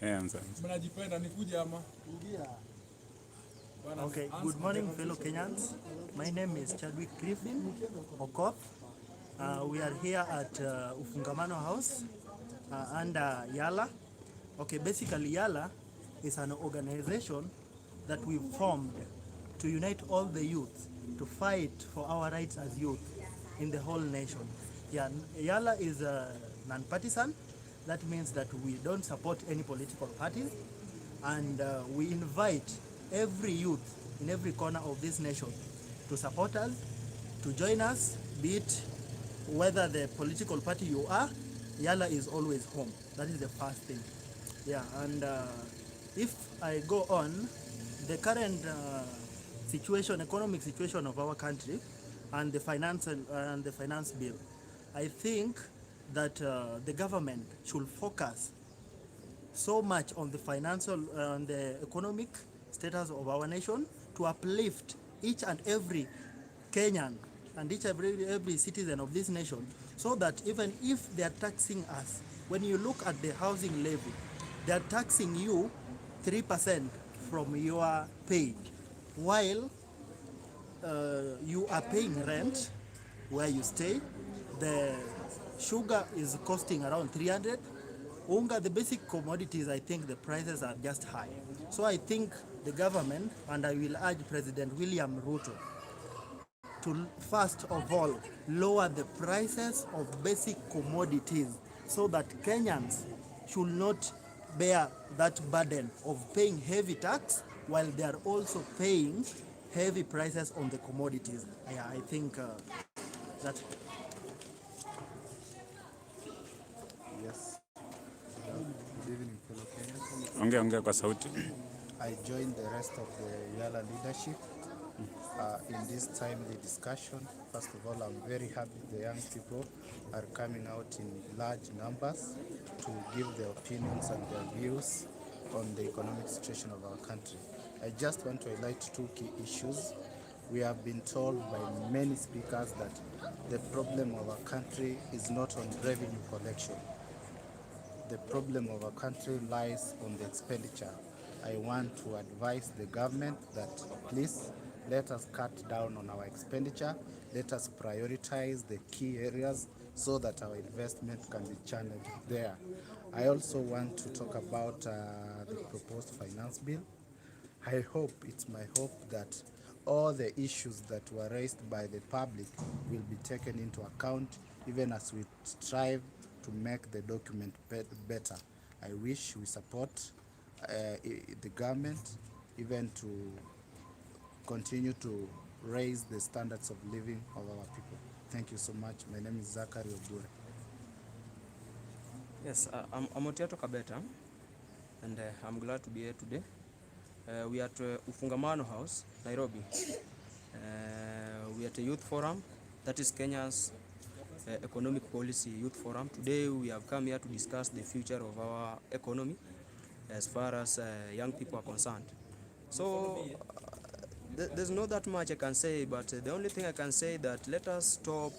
Okay, good morning fellow Kenyans. My name is Chadwick Griffin Okoth. We are here at Ufungamano House under Yala. Okay, basically Yala is an organization that we formed to unite all the youth to fight for our rights as youth in the whole nation. Yeah, Yala is non-partisan. That means that we don't support any political parties, and we invite every youth in every corner of this nation to support us, to join us, be it whether the political party you are. Yala is always home. That is the first thing. Yeah, and if I go on, the current economic situation of our country and the finance bill, I think that the government should focus so much on the financial and the economic status of our nation to uplift each and every Kenyan and each and every citizen of this nation, so that even if they are taxing us, when you look at the housing levy, they are taxing you 3% from your pay, while you are paying rent where you stay. The sugar is costing around 300. Unga, the basic commodities, I think the prices are just high. So I think the government, and I will urge President William Ruto to first of all lower the prices of basic commodities so that Kenyans should not bear that burden of paying heavy tax while they are also paying heavy prices on the commodities. Yeah, I think that. Yes. Good evening, fellow Kenyans. Ongea kwa sauti. I join the rest of the Yala leadership in this timely discussion. First of all, I'm very happy the young people are coming out in large numbers to give their opinions and their views on the economic situation of our country. I just want to highlight two key issues. We have been told by many speakers that the problem of our country is not on revenue collection. The problem of our country lies on the expenditure. I want to advise the government that please let us cut down on our expenditure. Let us prioritize the key areas so that our investment can be channeled there. I also want to talk about the proposed finance bill. It's my hope that all the issues that were raised by the public will be taken into account, even as we strive to make the document better. I wish we support the government even to continue to raise the standards of living of our people. Thank you so much. My name is Zachary Obure. Yes, I'm Otiato Kabeta, and I'm glad to be here today. We are at Ufungamano House, Nairobi. We are at a youth forum, that is Kenya's economic policy youth forum. Today we have come here to discuss the future of our economy as far as young people are concerned. So there's not that much I can say, but the only thing I can say that let us stop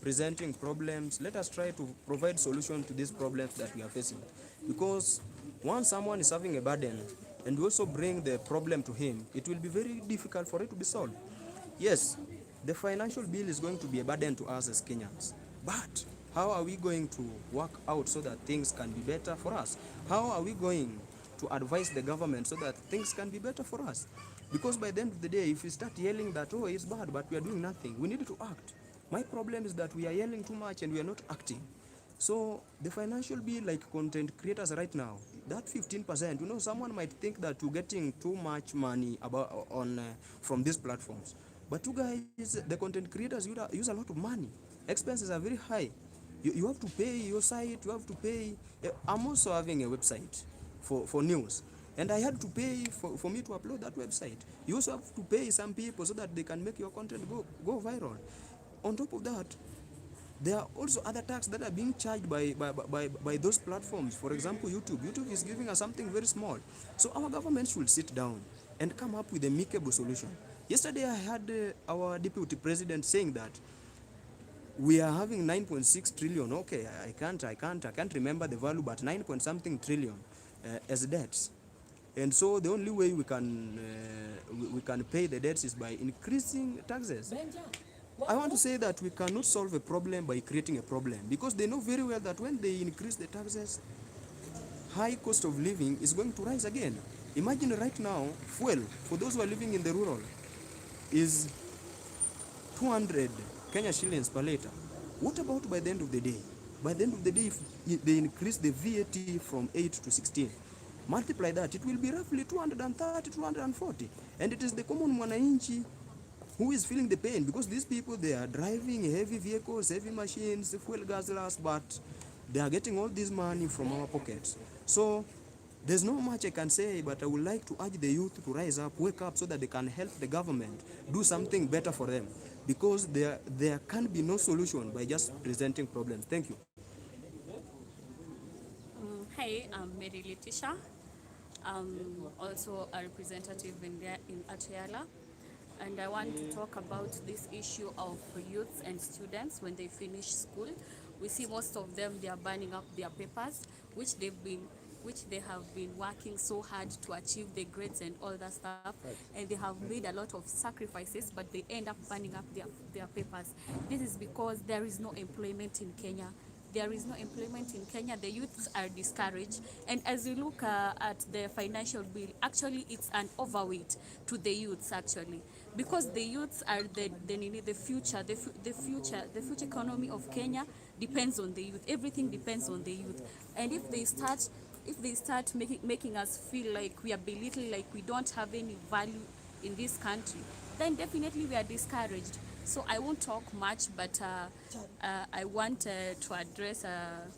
presenting problems. Let us try to provide solution to these problems that we are facing. Because once someone is having a burden and we also bring the problem to him, it will be very difficult for it to be solved. Yes, the financial bill is going to be a burden to us as Kenyans. But how are we going to work out so that things can be better for us? How are we going to advise the government so that things can be better for us? Because by the end of the day, if we start yelling that, oh, it's bad, but we are doing nothing, we need to act. My problem is that we are yelling too much and we are not acting. So the financial bill, like content creators right now, that 15%, someone might think that you're getting too much money from these platforms. But you guys, the content creators, use a lot of money. Expenses are very high. You have to pay your site, you have to pay. I'm also having a website for news. And I had to pay for me to upload that website. You also have to pay some people so that they can make your content go viral. On top of that, there are also other taxes that are being charged by those platforms. For example, YouTube. YouTube is giving us something very small. So our government should sit down and come up with a amicable solution. Yesterday, I had our deputy president saying that we are having 9.6 trillion. Okay, I can't remember the value, but 9 point something trillion. as debts. And so the only way we can pay the debts is by increasing taxes. I want to say that we cannot solve a problem by creating a problem, because they know very well that when they increase the taxes, high cost of living is going to rise again. Imagine right now, fuel for those who are living in the rural is 200 Kenya shillings per liter. What about by the end of the day? By the end of the day, if they increase the VAT from 8 to 16, multiply that, it will be roughly 230, 240. And it is the common mwananchi who is feeling the pain, because these people, they are driving heavy vehicles, heavy machines, fuel guzzlers, but they are getting all this money from our pockets. So there's not much I can say, but I would like to urge the youth to rise up, wake up, so that they can help the government do something better for them, because there can be no solution by just presenting problems. Thank you. Hi, I'm Mary Letitia. I'm also a representative at Yala, and I want to talk about this issue of youths and students when they finish school. We see most of them, they are burning up their papers, which they have been working so hard to achieve the grades and all that stuff, and they have made a lot of sacrifices, but they end up burning up their papers. This is because there is no employment in Kenya. There is no employment in Kenya. The youths are discouraged, and as you look at the financial bill, actually it's an overweight to the youths, actually, because the youths are the future. The future economy of Kenya depends on the youth. Everything depends on the youth, and if they start making us feel like we are belittled, like we don't have any value in this country, then definitely we are discouraged. So I won't talk much, but I want to address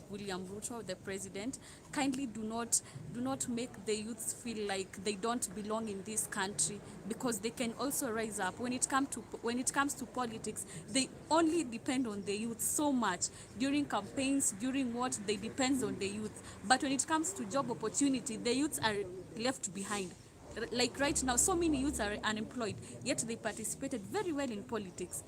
William Ruto, the president. Kindly do not make the youths feel like they don't belong in this country, because they can also rise up. When it comes to politics, they only depend on the youth so much. During campaigns, during what, they depend on the youth. But when it comes to job opportunity, the youths are left behind. Like right now, so many youths are unemployed, yet they participated very well in politics,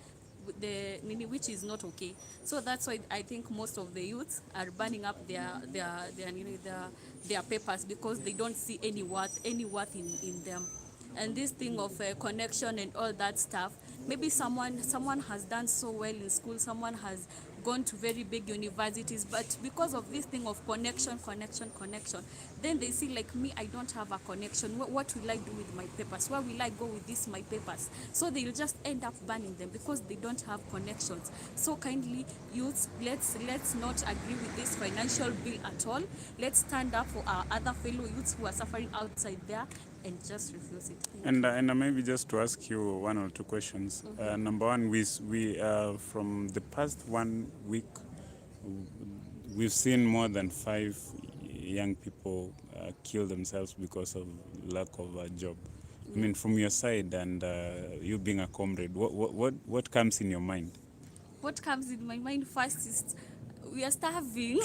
which is not okay. So that's why I think most of the youths are burning up their papers, because they don't see any worth in them. And this thing of connection and all that stuff, maybe someone has done so well in school, someone has gone to very big universities, but because of this thing of connection, then they see, like me, I don't have a connection. What will I do with my papers? Where will I go with my papers? So they'll just end up burning them because they don't have connections. So kindly, youths, let's not agree with this financial bill at all. Let's stand up for our other fellow youths who are suffering outside there, and just refuse it. And maybe just to ask you one or two questions. Number one, we from the past 1 week, we've seen more than 5 young people kill themselves because of lack of a job. I mean, from your side, and you being a comrade, what comes in your mind? What comes in my mind first is, we are starving.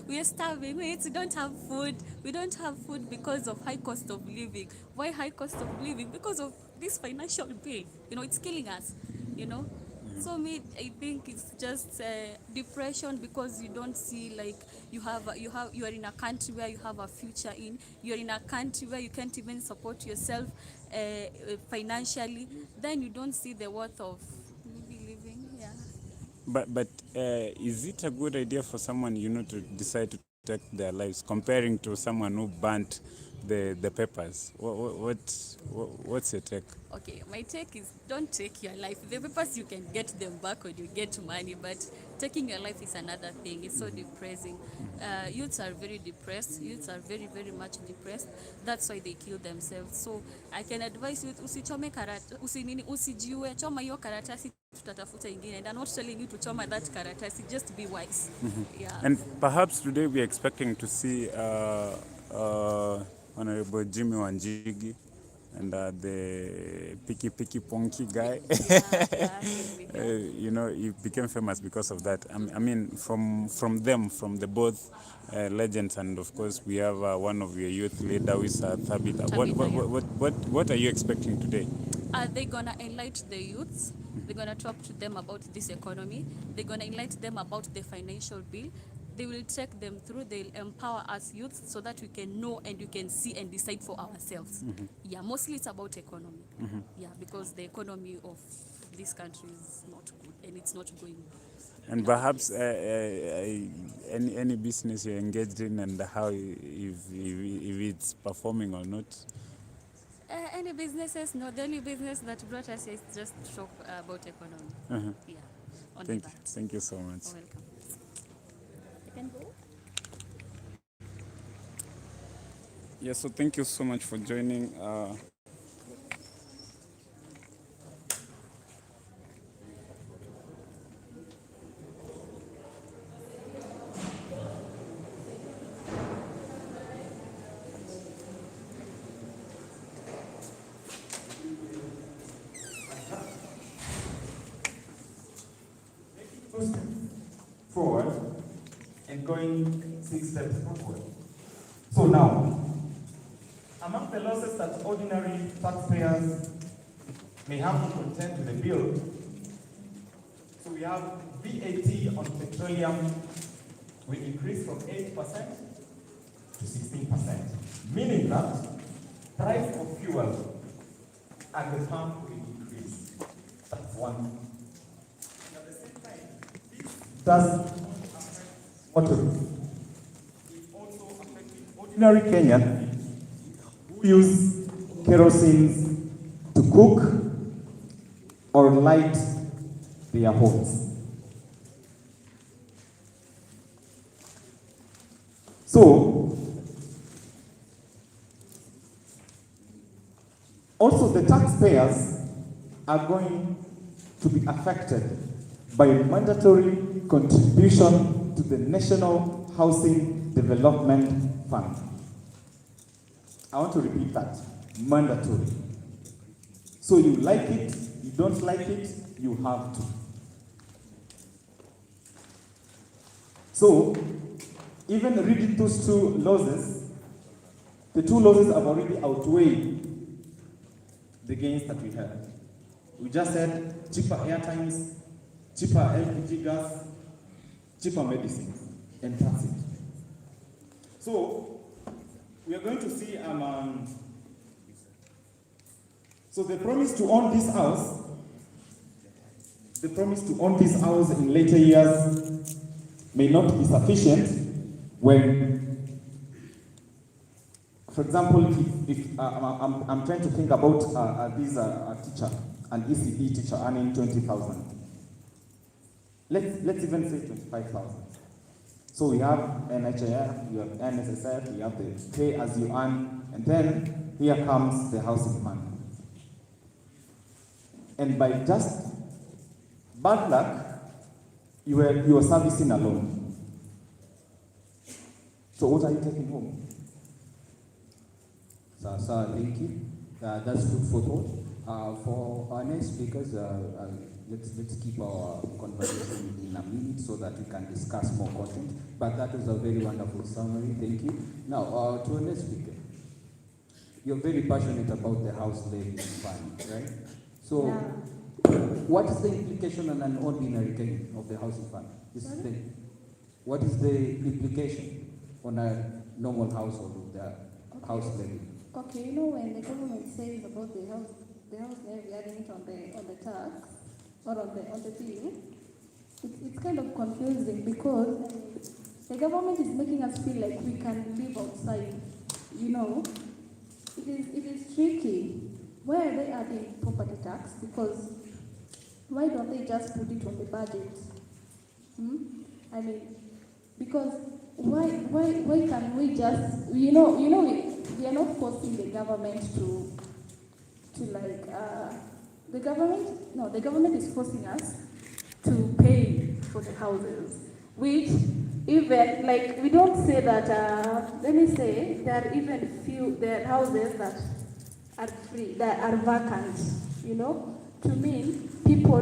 We are starving. We don't have food. We don't have food because of high cost of living. Why high cost of living? Because of this financial bill. It's killing us. So I think it's just depression, because you don't see, like, you are in a country where you have a future in. You're in a country where you can't even support yourself financially. Then you don't see the worth of maybe living. Yeah. But is it a good idea for someone, to decide to take their lives, comparing to someone who burnt the papers? What's your take? Okay, my take is, don't take your life. The papers, you can get them back when you get money, but taking your life is another thing. It's so depressing. Youths are very depressed. Youths are very, very much depressed. That's why they kill themselves. So I can advise you, usichome usijiue, choma hiyo karatasi, tutatafuta ingine. And I'm not telling you to choma that karatasi, just be wise. Yeah. And perhaps today we are expecting to see Honorable Jimmy Wanjigi and the picky ponky guy. He became famous because of that. I mean, from the both legends, and of course we have one of your youth leader, who is Thabita. What are you expecting today? They're gonna enlighten the youths. They're gonna talk to them about this economy. They're gonna enlighten them about the financial bill. They will take them through, they'll empower us youths so that we can know and we can see and decide for ourselves. Yeah, mostly it's about economy. Yeah, because the economy of this country is not good and it's not going well. And perhaps any business you're engaged in and how if it's performing or not. Any businesses? No, the only business that brought us is just to talk about economy. Yeah, only that. Thank you so much. You're welcome. You can go. Yeah, so thank you so much for joining. Forward and going 6 steps backward. So now, among the losses that ordinary taxpayers may have to contend with the bill, so we have VAT on petroleum will increase from 8% to 16%, meaning that price of fuel at the pump will increase. That's one. Does motorists. It also affecting ordinary Kenyan who use kerosene to cook or light their homes. So, also the taxpayers are going to be affected by mandatory contribution to the National Housing Development Fund. I want to repeat that, mandatory. So you like it, you don't like it, you have to. So, even reading those two losses, the two losses have already outweighed the gains that we had. We just said cheaper airtimes, cheaper LPG gas, cheaper medicines, and that's it. So, we are going to see, so the promise to own this house in later years may not be sufficient when, for example, if I'm trying to think about this teacher, an ECD teacher earning 20,000. Let's even say 25,000. So we have NHIF, we have NSSF, we have the pay as you earn, and then here comes the housing fund. And by just bad luck, you are servicing a loan. So what are you taking home? So thank you. That's food for thought. For our next speakers, let's keep our conversation in a minute so that we can discuss more content. But that was a very wonderful summary. Thank you. Now, to our next speaker, you're very passionate about the house levy fund, right? So, what is the implication on an ordinary Kenyan of the housing fund? What is the implication on a normal household of the house levy? Okay, when the government says about the house levy adding it on the tax or on the bill, it's kind of confusing because the government is making us feel like we can live outside. It is tricky. Why are they adding property tax? Because why don't they just put it on the budget? I mean, because why can we just we are not forcing the government the government is forcing us to pay for the houses, which even we don't say that let me say there are houses that are free, that are vacant, to mean people